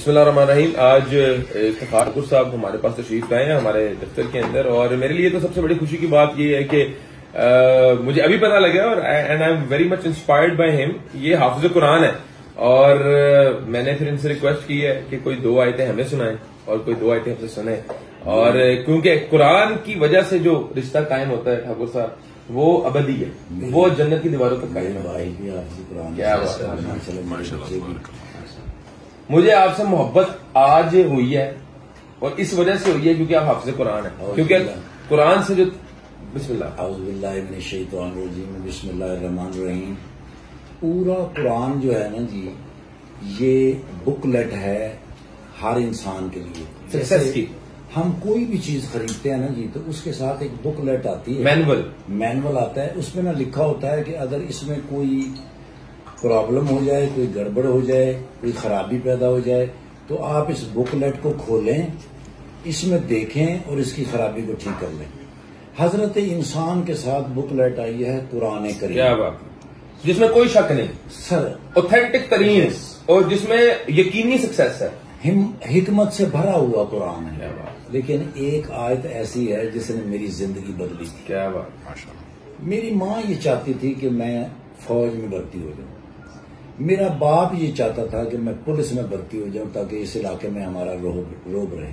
بسم اللہ الرحمن الرحیم. آج افتخار ٹھاکر صاحب ہمارے پاس تشریف لائے ہیں ہمارے دفتر کے اندر، اور میرے لیے تو سب سے بڑی خوشی کی بات یہ ہے کہ مجھے ابھی پتا لگا، اور and I am very much inspired by ہم. یہ حافظ قرآن ہے، اور میں نے پھر ان سے ریکویسٹ کی ہے کہ کوئی 2 آیتیں ہمیں سنائیں اور کوئی 2 آیتیں ہم سے سنیں. اور کیونکہ قرآن کی وجہ سے جو رشتہ قائم ہوتا ہے ٹھاکر صاحب، وہ ابدی ہے، وہ جنت کی دیواروں تک قائم ہے. کیا بات ہے. مجھے آپ سے محبت آج ہوئی ہے، اور اس وجہ سے ہوئی ہے کیونکہ آپ حافظ قرآن ہیں، کیونکہ قرآن سے جو بسم اللہ اعوذ باللہ من الشیطان الرجیم بسم اللہ الرحمن الرحیم. پورا قرآن جو ہے نا جی، یہ بکلیٹ ہے ہر انسان کے لیے. سکسیس کی ہم کوئی بھی چیز خریدتے ہیں نا جی، تو اس کے ساتھ ایک بکلیٹ آتی ہے، مینول آتا ہے. اس میں نا لکھا ہوتا ہے کہ اگر اس میں کوئی پرابلم ہو جائے، کوئی گڑبڑ ہو جائے، کوئی خرابی پیدا ہو جائے، تو آپ اس بکلیٹ کو کھولیں، اس میں دیکھیں اور اس کی خرابی کو ٹھیک کر لیں. حضرت انسان کے ساتھ بکلیٹ آئی ہے قرآن کریم. کیا بات، جس میں کوئی شک نہیں سر، اوتھینٹک ترین، اور جس میں یقینی سکسیس ہے، حکمت سے بھرا ہوا قرآن ہے. لیکن ایک آیت ایسی ہے جس نے میری زندگی بدلی تھی. کیا بات. میری ماں یہ چاہتی تھی کہ میں فوج میں بھرتی ہو جاؤں، میرا باپ یہ چاہتا تھا کہ میں پولیس میں بھرتی ہو جاؤں تاکہ اس علاقے میں ہمارا روب رہے.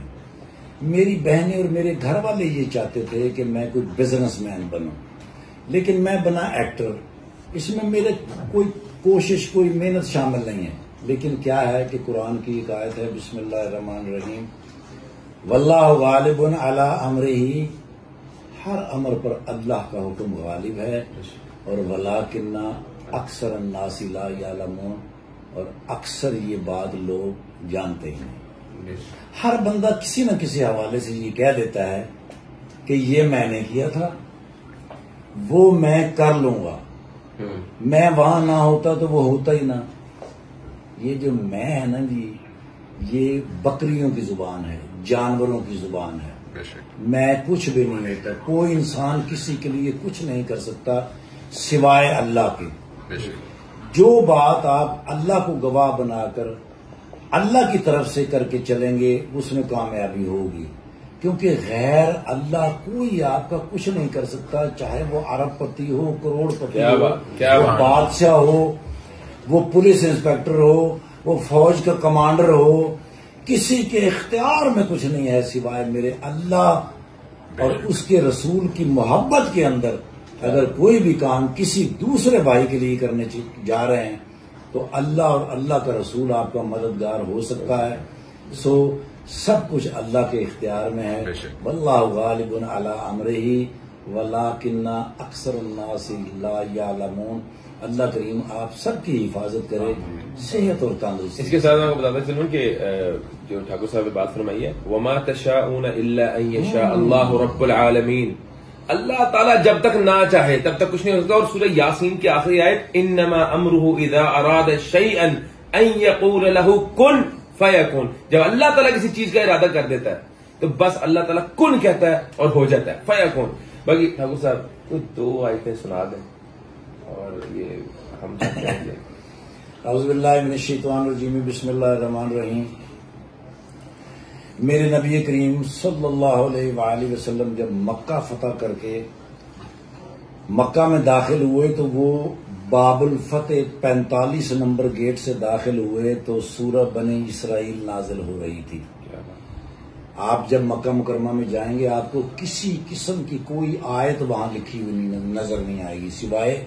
میری بہنیں اور میرے گھر والے یہ چاہتے تھے کہ میں کوئی بزنس مین بنوں، لیکن میں بنا ایکٹر. اس میں میرے کوئی کوشش، کوئی محنت شامل نہیں ہے. لیکن کیا ہے کہ قرآن کی ایک آیت ہے، بسم اللہ الرحمن الرحیم، واللہ غالب علی امرہ، ہر امر پر اللہ کا حکم غالب ہے، اور ولکن اکثر الناس لا یعلمون، اور اکثر یہ بات لوگ جانتے ہی نہیں. ہر بندہ کسی نہ کسی حوالے سے یہ کہہ دیتا ہے کہ یہ میں نے کیا تھا، وہ میں کر لوں گا، میں وہاں نہ ہوتا تو وہ ہوتا ہی نہ. یہ جو میں ہے نا جی، یہ بکریوں کی زبان ہے، جانوروں کی زبان ہے. میں کچھ بھی نہیں ہوتا. کوئی انسان کسی کے لیے کچھ نہیں کر سکتا سوائے اللہ کے. جو بات آپ اللہ کو گواہ بنا کر اللہ کی طرف سے کر کے چلیں گے، اس میں کامیابی ہوگی. کیونکہ غیر اللہ کوئی آپ کا کچھ نہیں کر سکتا، چاہے وہ ارب پتی ہو، کروڑ پتی ہو، وہ بادشاہ ہو، وہ پولیس انسپیکٹر ہو، وہ فوج کا کمانڈر ہو. کسی کے اختیار میں کچھ نہیں ہے سوائے میرے اللہ اور اس کے رسول کی محبت کے اندر. اگر کوئی بھی کام کسی دوسرے بھائی کے لیے کرنے جا رہے ہیں تو اللہ اور اللہ کا رسول آپ کا مددگار ہو سکتا ہے. سو سب کچھ اللہ کے اختیار میں ہے. واللہ غالب علی امرہ ولکن اکثر الناس لا یعلمون. اللہ کریم آپ سب کی حفاظت کرے، صحت اور تندرستی. اس کے ساتھ میں آپ کو بتاتا چلوں کہ جو ٹھاکر صاحب نے بات فرمائی ہے، وما تشاءون الا ان یشاء اللہ رب العالمین، اللہ تعالیٰ جب تک نہ چاہے تب تک کچھ نہیں ہو سکتا. اور سورہ یاسین کی آخری آیت، انما امرہ اذا اراد شیئا ان یقول لہ کن فیکون، جب اللہ تعالیٰ کسی چیز کا ارادہ کر دیتا ہے تو بس اللہ تعالیٰ کن کہتا ہے اور ہو جاتا ہے، فیکون. باقی ٹھاکر صاحب 2 آیتیں سنا دیں اور یہ ہم کہیں گے. اعوذ باللہ من الشیطان الرجیم بسم اللہ الرحمن الرحیم. میرے نبی کریم صلی اللہ علیہ وآلہ وسلم جب مکہ فتح کر کے مکہ میں داخل ہوئے تو وہ باب الفتح 45 نمبر گیٹ سے داخل ہوئے تو سورہ بنی اسرائیل نازل ہو رہی تھی. آپ جب مکہ مکرمہ میں جائیں گے آپ کو کسی قسم کی کوئی آیت وہاں لکھی ہوئی نظر نہیں آئے گی سوائے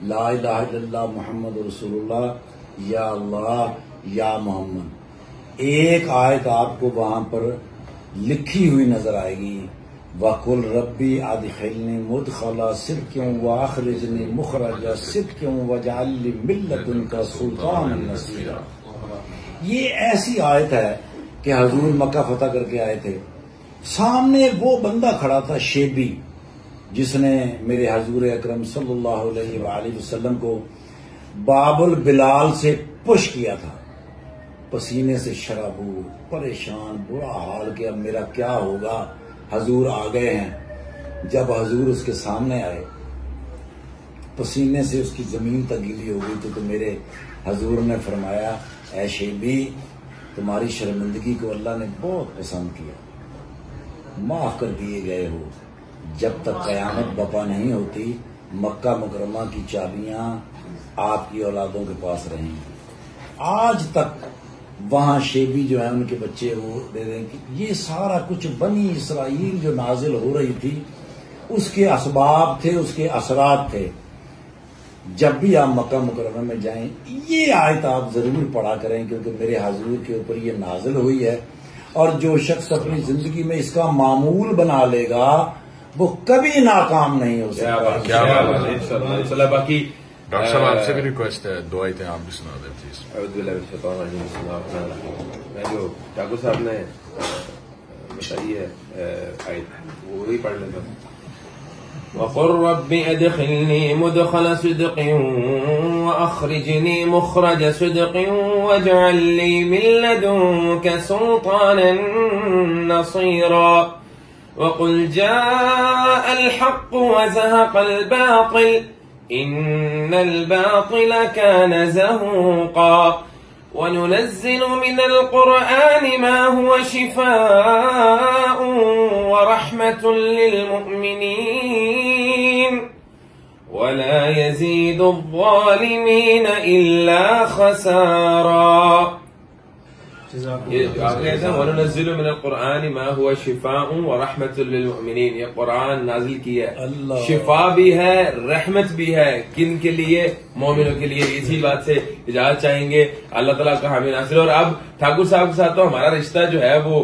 لا الہ الا اللہ محمد رسول اللہ یا اللہ یا محمد. ایک آیت آپ کو وہاں پر لکھی ہوئی نظر آئے گی، وَقُلْ رَبِّ أَدْخِلْنِي مُدْخَلَ صِدْقٍ وَأَخْرِجْنِي مُخْرَجَ صِدْقٍ وَاجْعَل لِّي مِن لَّدُنكَ سُلْطَانًا نَصِيرًا. یہ ایسی آیت ہے کہ حضور مکہ فتح کر کے آئے تھے. سامنے وہ بندہ کھڑا تھا شیبی، جس نے میرے حضور اکرم صلی اللہ علیہ وآلہ وسلم کو باب البلال سے پش کیا تھا. پسینے سے شرابور، پریشان، برا حال کہ اب میرا کیا ہوگا. حضور آ گئے ہیں. جب حضور اس کے سامنے آئے پسینے سے اس کی زمین تک گیلی ہو گئی تو میرے حضور نے فرمایا، اے شیبی تمہاری شرمندگی کو اللہ نے بہت پسند کیا، معاف کر دیے گئے ہو۔ جب تک قیامت بپا نہیں ہوتی مکہ مکرمہ کی چابیاں آپ کی اولادوں کے پاس رہیں گی۔ آج تک وہاں شیبی جو ہیں ان کے بچے وہ دے دیں کہ یہ سارا کچھ بنی اسرائیل جو نازل ہو رہی تھی اس کے اسباب تھے، اس کے اثرات تھے۔ جب بھی آپ مکہ مکرمہ میں جائیں یہ آیت آپ ضرور پڑھا کریں، کیونکہ میرے حضور کے اوپر یہ نازل ہوئی ہے، اور جو شخص اپنی زندگی میں اس کا معمول بنا لے گا وہ کبھی ناکام نہیں ہو سکتا۔ باقی ڈاکٹر صاحب آپ سے بھی ریکویسٹ ہے، دعائیں آپ بھی سنا دیں پلیز۔ میں جو ٹھاکر صاحب نے بتائی ہے آیت وہی پڑھ لیتا ہوں۔ وقل رب ادخلني مدخل صدق وأخرجني مخرج صدق واجعل لي من لدنك سلطانا نصيرا وقل جاء الحق وزهق الباطل إن الباطل كان زهوقا وننزل من القرآن ما هو شفاء ورحمة للمؤمنين ولا يزيد الظالمين إلا خسارا۔ وَنُنَزِّلُ مِنَ الْقُرْآنِ مَا هُوَ شِفَاءٌ وَرَحْمَةٌ لِلْمُؤْمِنِينَ، یہ قرآن نازل کیا ہے، شفا بھی ہے رحمت بھی ہے، کن کے لیے؟ مومنوں کے لیے۔ اسی بات سے اجازت چاہیں گے، اللہ تعالیٰ کا حامی ناصر۔ اور اب ٹھاکر صاحب کے ساتھ تو ہمارا رشتہ جو ہے وہ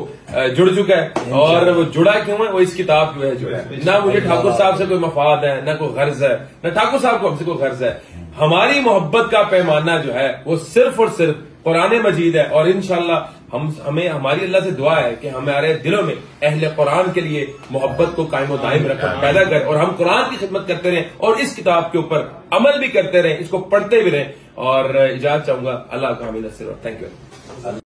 جڑ چکا ہے، اور وہ جڑا کیوں ہے؟ وہ اس کتاب کی وجہ سے جڑا ہے۔ نہ مجھے ٹھاکر صاحب سے کوئی مفاد ہے، نہ کوئی غرض ہے، نہ ٹھاکر صاحب کو ہم سے کوئی غرض ہے۔ ہماری محبت کا پیمانہ جو ہے وہ صرف اور صرف قرآن مجید ہے، اور انشاءاللہ ہمیں ہماری اللہ سے دعا ہے کہ ہمارے دلوں میں اہل قرآن کے لیے محبت کو قائم و دائم رکھ پیدا کر، اور ہم قرآن کی خدمت کرتے رہیں اور اس کتاب کے اوپر عمل بھی کرتے رہیں، اس کو پڑھتے بھی رہیں۔ اور اجازت چاہوں گا، اللہ کا حامی ناصر۔ Thank you.